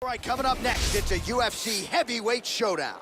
All right, coming up next, it's a UFC heavyweight showdown. All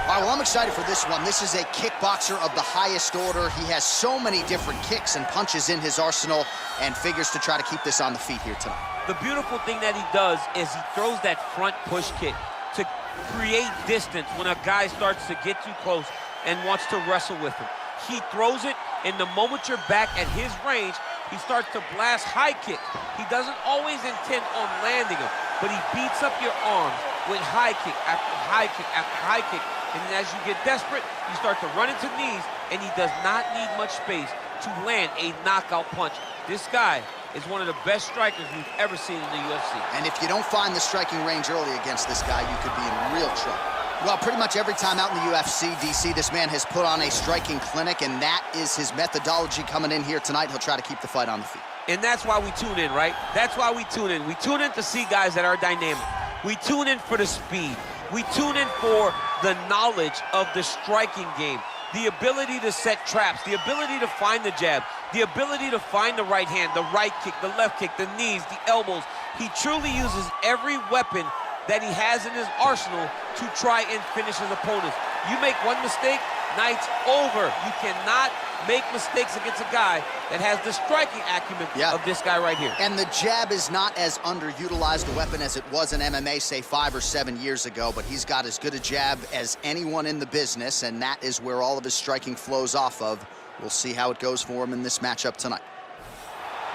right, well, I'm excited for this one. This is a kickboxer of the highest order. He has so many different kicks and punches in his arsenal and figures to try to keep this on the feet here tonight. The beautiful thing that he does is he throws that front push kick to create distance when a guy starts to get too close and wants to wrestle with him. He throws it, and the moment you're back at his range, he starts to blast high kicks. He doesn't always intend on landing them, but he beats up your arms with high kick after high kick after high kick. And then as you get desperate, you start to run into knees, and he does not need much space to land a knockout punch. This guy is one of the best strikers we've ever seen in the UFC. And if you don't find the striking range early against this guy, you could be in real trouble. Well, pretty much every time out in the UFC, DC, this man has put on a striking clinic, and that is his methodology coming in here tonight. He'll try to keep the fight on the feet. And that's why we tune in, right? That's why we tune in. We tune in to see guys that are dynamic. We tune in for the speed. We tune in for the knowledge of the striking game, the ability to set traps, the ability to find the jab, the ability to find the right hand, the right kick, the left kick, the knees, the elbows. He truly uses every weapon that he has in his arsenal to try and finish his opponents. You make one mistake, night's over. You cannot make mistakes against a guy that has the striking acumen of this guy right here. And the jab is not as underutilized a weapon as it was in MMA, say 5 or 7 years ago, but he's got as good a jab as anyone in the business, and that is where all of his striking flows off of. We'll see how it goes for him in this matchup tonight.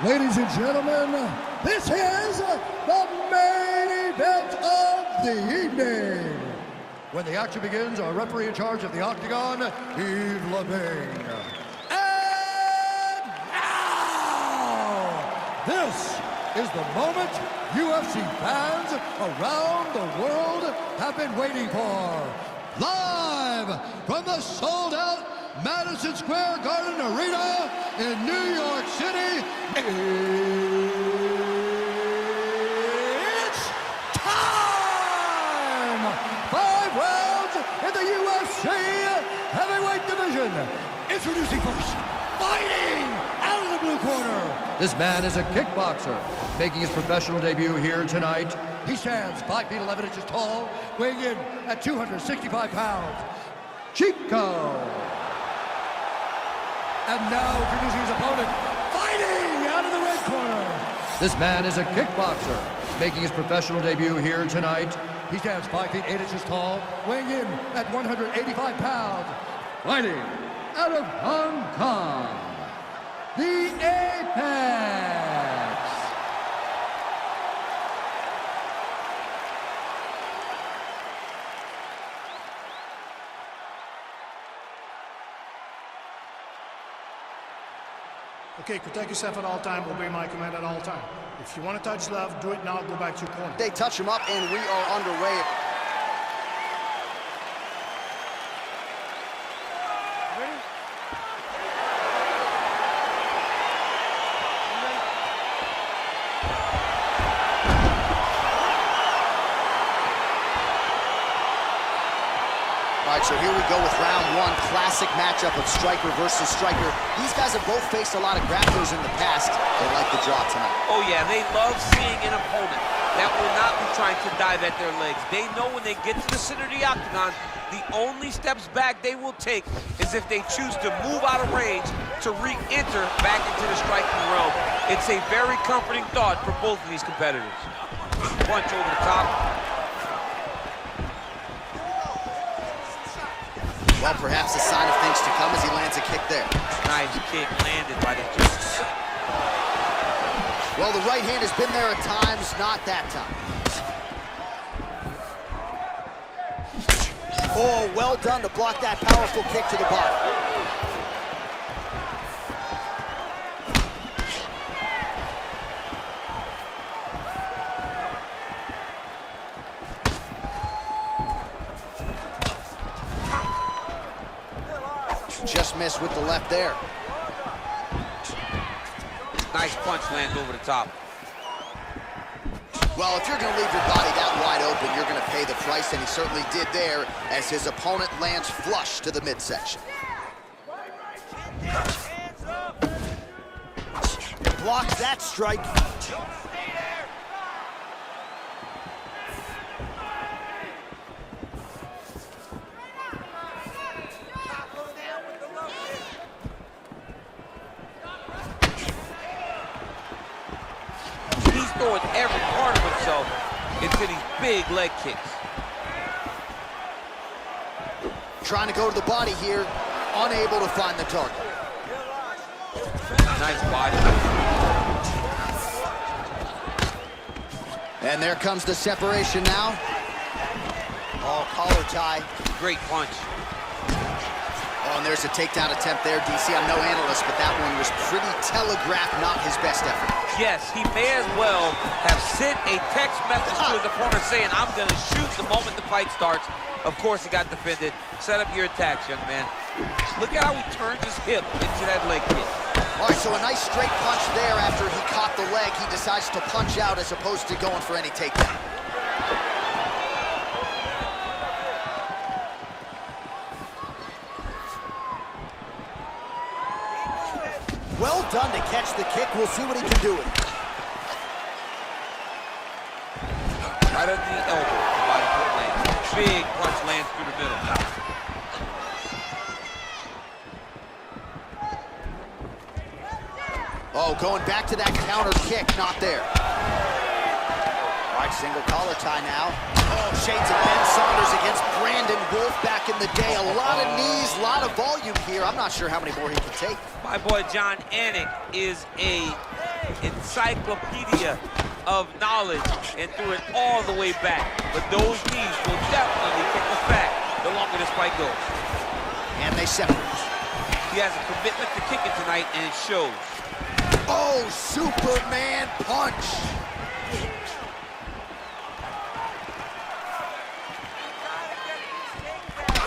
Ladies and gentlemen, this is the main event of the evening. When the action begins, our referee in charge of the Octagon, Yves Lavigne. And now, this is the moment UFC fans around the world have been waiting for. Live from the sold-out Madison Square Garden Arena in New York City, it's time! 5 rounds in the UFC heavyweight division. Introducing first, fighting out of the blue corner. This man is a kickboxer, making his professional debut here tonight. He stands 5 feet 11 inches tall, weighing in at 265 pounds. Chico. And now introducing his opponent, fighting out of the red corner. This man is a kickboxer, making his professional debut here tonight. He stands 5 feet 8 inches tall, weighing in at 185 pounds. Fighting out of Hong Kong, the Apex. Okay, protect yourself at all time, obey my command at all time. If you want to touch left, do it now, go back to your corner. They touch him up, and we are underway. Ready? All right, so here we go with round one. Classic matchup of striker versus striker. These guys have both faced a lot of grapplers in the past. They like the draw tonight. Oh yeah, they love seeing an opponent that will not be trying to dive at their legs. They know when they get to the center of the octagon, the only steps back they will take is if they choose to move out of range to re-enter back into the striking realm. It's a very comforting thought for both of these competitors. Punch over the top. Well, perhaps a sign of things to come as he lands a kick there. Nice kick landed by the judge. Well, the right hand has been there at times, not that time. Oh, well done to block that powerful kick to the body. Just missed with the left there. Nice punch lands over the top. Well, if you're going to leave your body that wide open, you're going to pay pay the price, and he certainly did there as his opponent lands flush to the midsection. Blocks that strike. He's throwing every part of himself into these big leg kicks. Trying to go to the body here, unable to find the target. Nice body. And there comes the separation now. Oh, collar tie. Great punch. Oh, and there's a takedown attempt there, DC. I'm no analyst, but that one was pretty telegraphed, not his best effort. Yes, he may as well have sent a text message to his opponent saying, I'm going to shoot the moment the fight starts. Of course, he got defended. Set up your attacks, young man. Look at how he turns his hip into that leg kick. All right, so a nice straight punch there after he caught the leg. He decides to punch out as opposed to going for any takedown. Well done to catch the kick. We'll see what he can do with it. Right under the elbow. Body foot lands. Big punch lands through the middle. Oh, going back to that counter kick, not there. All right, single collar tie now. Oh, shades of Ben Saunders against Brandon Wolf back in the day. A lot of knees, a lot of volume here. I'm not sure how many more he can take. My boy John Anik is a encyclopedia of knowledge and threw it all the way back. But those knees will definitely kick the fat the longer this fight goes. And they separate. He has a commitment to kicking tonight, and it shows. Oh, Superman punch.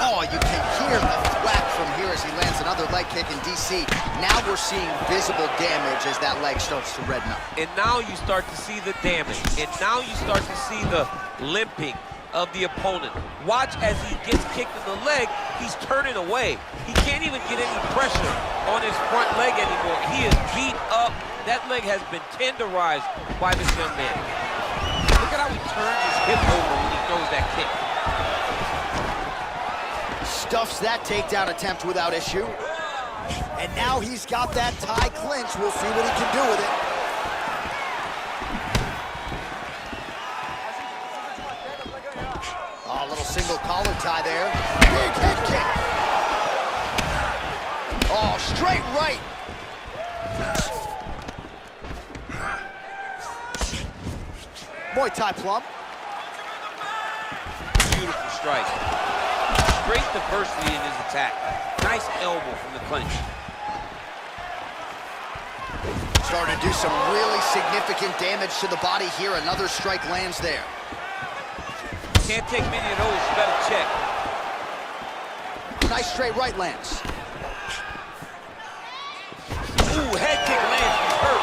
Oh, you can hear the thwack from here as he lands another leg kick in DC. Now we're seeing visible damage as that leg starts to redden up. And now you start to see the damage. And now you start to see the limping of the opponent. Watch as he gets kicked in the leg, he's turning away. He can't even get any pressure on his front leg anymore. He is beat up. That leg has been tenderized by this young man. Look at how he turns his hip over when he throws that kick. Stuffs that takedown attempt without issue. And now he's got that tie clinch. We'll see what he can do with it. Oh, a little single collar tie there. Big head kick. Oh, straight right. Muay Thai plum. Beautiful strike. Great diversity in his attack. Nice elbow from the clinch. Starting to do some really significant damage to the body here. Another strike lands there. Can't take many of those, you better check. Nice straight right lands. Ooh, head kick lands, he's hurt.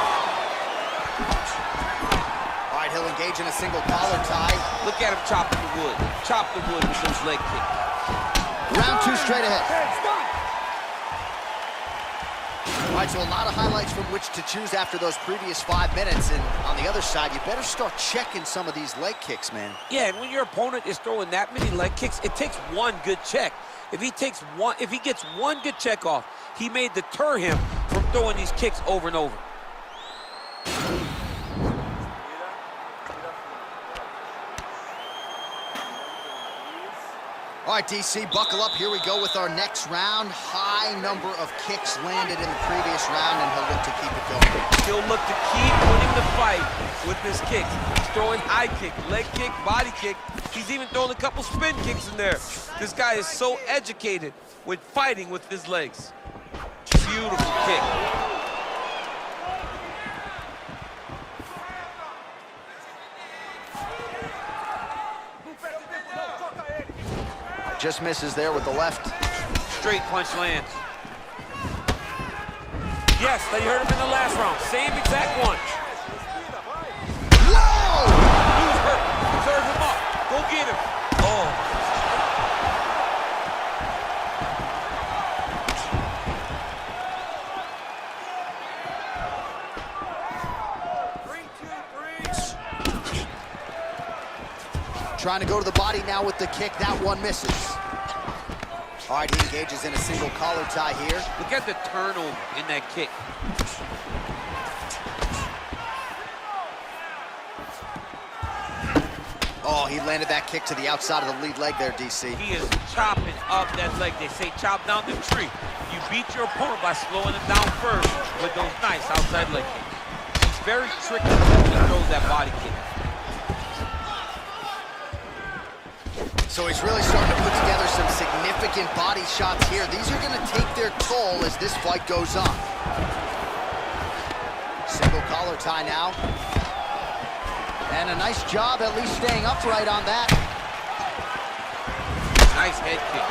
All right, he'll engage in a single collar tie. Look at him chopping the wood. Chop the wood with those leg kicks. Round two straight ahead. All right, so a lot of highlights from which to choose after those previous 5 minutes. And on the other side, you better start checking some of these leg kicks, man. Yeah, and when your opponent is throwing that many leg kicks, it takes one good check. If he gets one good check off, he may deter him from throwing these kicks over and over. All right, DC, buckle up. Here we go with our next round. High number of kicks landed in the previous round, and he'll look to keep it going. He'll look to keep winning the fight with his kicks. He's throwing high kick, leg kick, body kick. He's even throwing a couple spin kicks in there. This guy is so educated with fighting with his legs. Beautiful kick. Just misses there with the left. Straight punch lands. Yes, you heard him in the last round. Same exact one. Whoa! He was hurt. Serve him up. Go get him. trying to go to the body now with the kick. That one misses. All right, he engages in a single collar tie here. Look at the turnover in that kick. Oh, he landed that kick to the outside of the lead leg there, DC. He is chopping up that leg. They say chop down the tree. You beat your opponent by slowing him down first with those nice outside leg kicks. He's very tricky when he throws that body kick. So he's really starting to put together some significant body shots here. These are going to take their toll as this fight goes on. Single collar tie now. And a nice job at least staying upright on that. Nice head kick.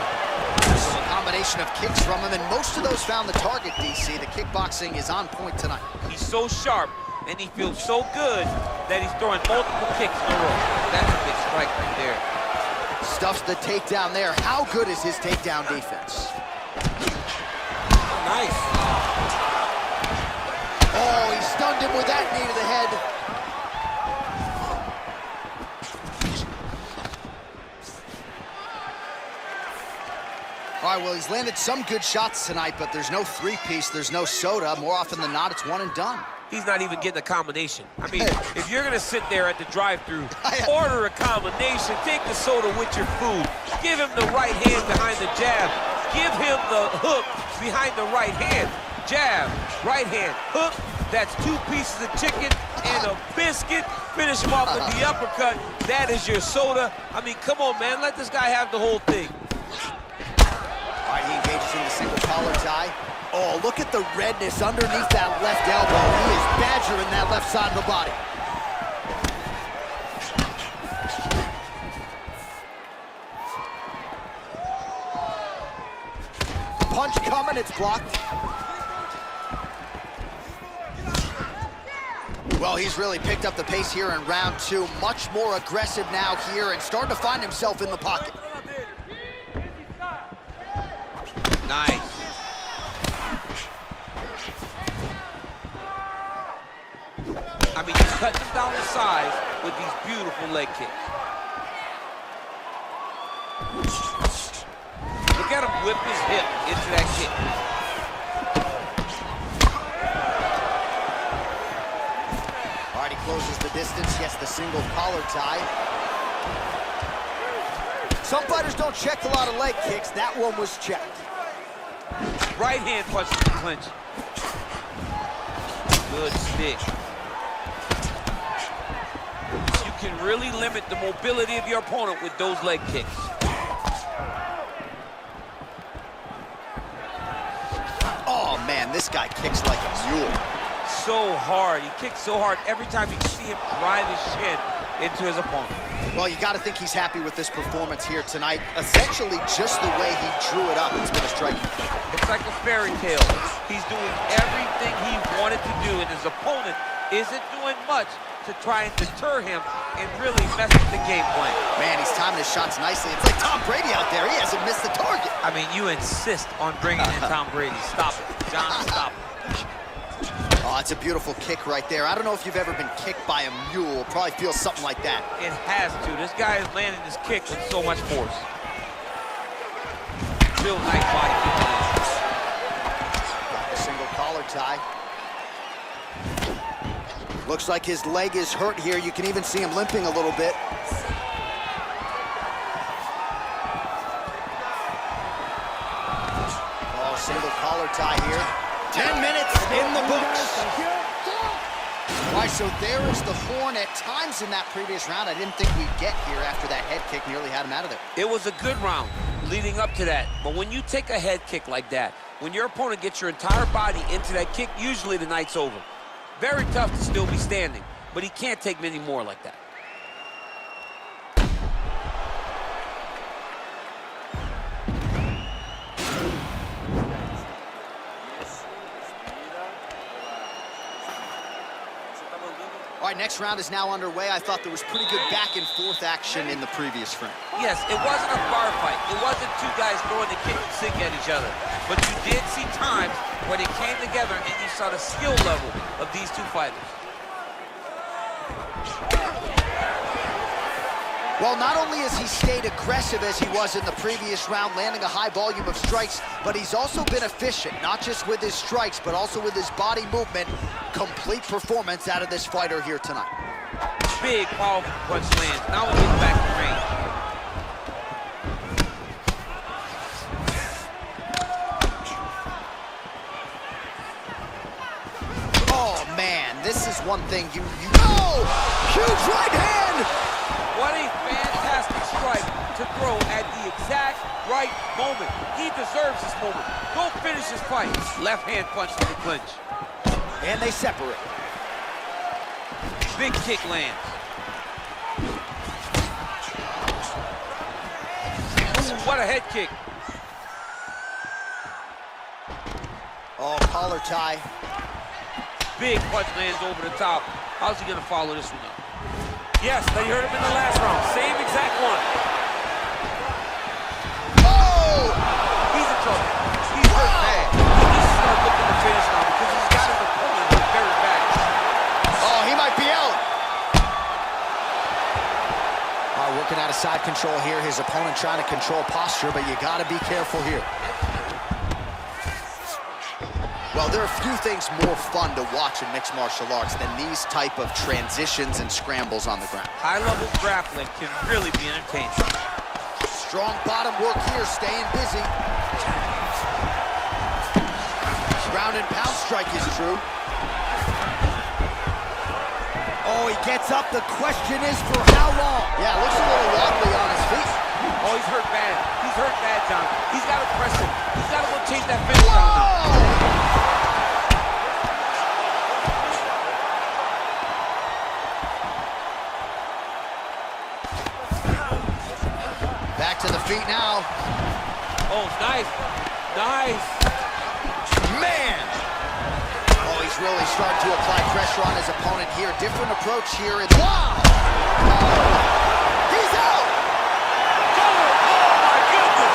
So a combination of kicks from him, and most of those found the target, DC. The kickboxing is on point tonight. He's so sharp, and he feels so good that he's throwing multiple kicks in a row. That's a big strike right there. Stuffs the takedown there. How good is his takedown defense? Nice. Oh, he stunned him with that knee to the head. All right, well, he's landed some good shots tonight, but there's no three-piece, there's no soda. More often than not, it's one and done. He's not even getting a combination. I mean, if you're gonna sit there at the drive-thru, order a combination, take the soda with your food, give him the right hand behind the jab, give him the hook behind the right hand, jab, right hand, hook, that's 2 pieces of chicken and a biscuit, finish him off with the uppercut, that is your soda. I mean, come on, man, let this guy have the whole thing. All right, he engages in the single collar tie. Oh, look at the redness underneath that left elbow. He is badgering that left side of the body. Punch coming, it's blocked. Well, he's really picked up the pace here in round 2. Much more aggressive now here and starting to find himself in the pocket. Nice. I mean, he's cutting him down the sides with these beautiful leg kicks. Look at him whip his hip into that kick. All right, he closes the distance. Yes, the single collar tie. Some fighters don't check a lot of leg kicks. That one was checked. Right hand punches the clinch. Good stick. You can really limit the mobility of your opponent with those leg kicks. Oh, man, this guy kicks like a mule. So hard. He kicks so hard every time you see him drive his shin into his opponent. Well, you got to think he's happy with this performance here tonight. Essentially just the way he drew it up. It's been a striking fight. It's like a fairy tale. He's doing everything he wanted to do, and his opponent isn't doing much to try and deter him and really mess with the game plan. Man, he's timing his shots nicely. It's like Tom Brady out there. He hasn't missed the target. I mean, you insist on bringing in Tom Brady. Stop it. John, stop it. Oh, it's a beautiful kick right there. I don't know if you've ever been kicked by a mule. Probably feels something like that. It has to. This guy is landing this kick with so much force. Real nice body kick. Got the single collar tie. Looks like his leg is hurt here. You can even see him limping a little bit. Oh, single collar tie here. 10 minutes in the books. All right, so there is the horn. At times in that previous round, I didn't think we'd get here after that head kick nearly had him out of there. It was a good round leading up to that. But when you take a head kick like that, when your opponent gets your entire body into that kick, usually the night's over. Very tough to still be standing, but he can't take many more like that. All right, next round is now underway. I thought there was pretty good back and forth action in the previous frame. Yes, it wasn't a bar fight. It wasn't two guys throwing the kick and sink at each other. But you did see times where they came together and you saw the skill level of these two fighters. Well, not only has he stayed aggressive as he was in the previous round, landing a high volume of strikes, but he's also been efficient, not just with his strikes, but also with his body movement. Complete performance out of this fighter here tonight. Big, powerful punch lands. Now we get back to range. Oh, man, this is one thing you know! Huge right hand! What a fantastic strike to throw at the exact right moment. He deserves this moment. Go finish his fight. Left hand punch to the clinch. And they separate. Big kick lands. Ooh, what a head kick. Oh, collar tie. Big punch lands over the top. How's he gonna follow this one up? Yes, they heard him in the last round. Same exact one. Oh! He's in trouble. He's hurt bad. He needs to start looking to finish now because he's got his opponent hurt very bad. Oh, he might be out. All right, working out of side control here. His opponent trying to control posture, but you got to be careful here. Well, there are few things more fun to watch in mixed martial arts than these type of transitions and scrambles on the ground. High-level grappling can really be entertaining. Strong bottom work here, staying busy. Ground and pound strike is true. Oh, he gets up. The question is for how long? Yeah, looks a little wobbly on his feet. Oh, he's hurt bad. He's hurt bad, John. He's got to press him. He's got to go chase that finish down now. Back to the feet now. Oh, nice. Nice. Man! Oh, he's really starting to apply pressure on his opponent here. Different approach here. Wow! Oh, he's out! Oh, my goodness.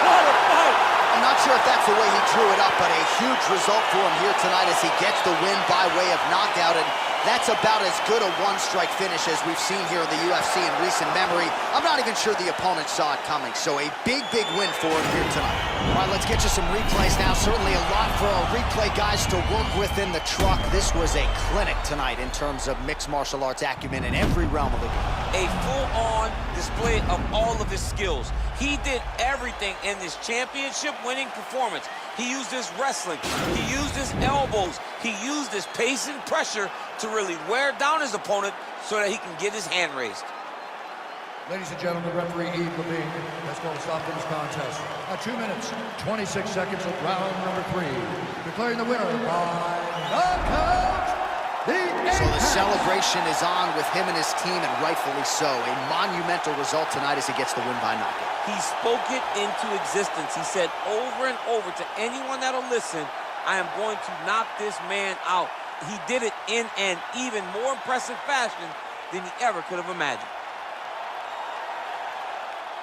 What a fight. I'm not sure if that's the way he drew it up, but a huge result for him here tonight as he gets the win by way of knockout. And that's about as good a one-strike finish as we've seen here in the UFC in recent memory. I'm not even sure the opponent saw it coming, so a big, big win for him here tonight. All right, let's get you some replays now. Certainly a lot for our replay guys to work with in the truck. This was a clinic tonight in terms of mixed martial arts acumen in every realm of the game. A full-on display of all of his skills. He did everything in this championship-winning performance. He used his wrestling. He used his elbows. He used his pace and pressure to really wear down his opponent so that he can get his hand raised. Ladies and gentlemen, referee Eve Levine has called a stop to this contest at 2 minutes, 26 seconds of round number 3. Declaring the winner by knockout, So the celebration is on with him and his team, and rightfully so. A monumental result tonight as he gets the win by knockout. He spoke it into existence. He said over and over to anyone that'll listen, I am going to knock this man out. He did it in an even more impressive fashion than he ever could have imagined.